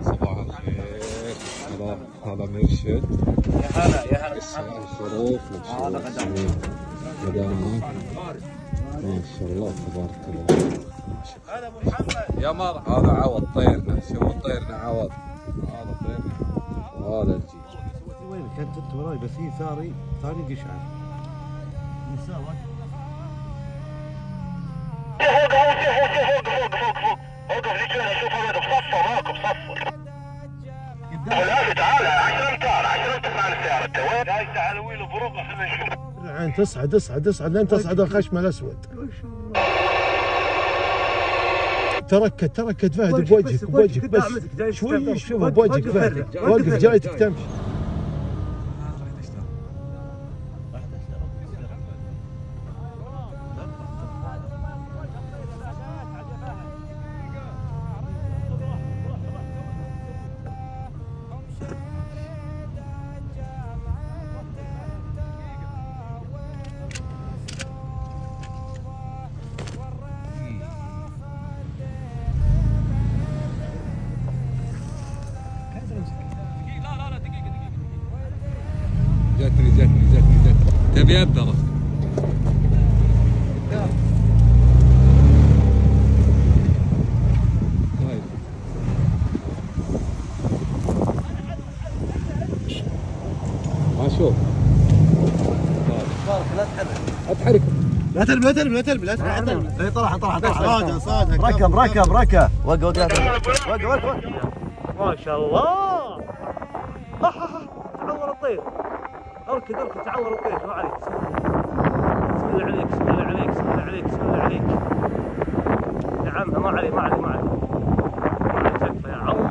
صباح الخير. هذا مرشد. يا هلا يا هلا. الشروف غدانا ما شاء الله تبارك الله. هذا ابو محمد. يا مر هذا عوض طيرنا. شوفوا طيرنا عوض. هذا طيرنا وهذا الجيل. وين كنت انت وراي بس هي ثاني قشعه. وقف ذيك هنا شوف هذا بصفر راكب صفر. لا تعال 10 امتار 10 امتار مع السيارة انت وين؟ جاي تعال ويله بربع خلينا نشوف. العين تصعد لين تصعد الخشم الاسود. تركت فهد بوجهك بس شوي شوفه بوجهك فهد وقف جايتك تمشي. جاتني تبي ابدره. طيب اشوف لا تحرك. اتحرك. لا تلبي اي طلع صادق ركب وقف ما شاء الله. تعور الطير. اركض تعور الطير. ما عليك. بسم الله عليك. نعم ما عليه تكفى يا عوض.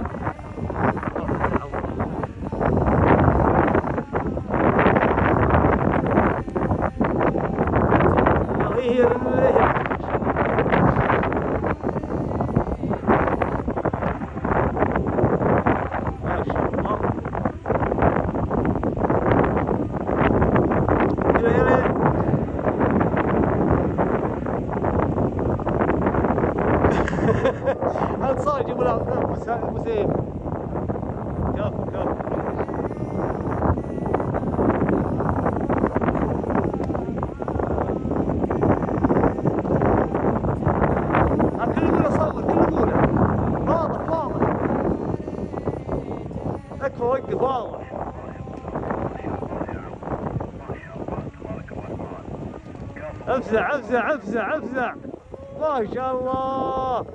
هذا صار يجيبوا له ابو زيد. كفو كل يقول صور كل يقول واضح اكفى وقف واضح. افزع ما شاء الله.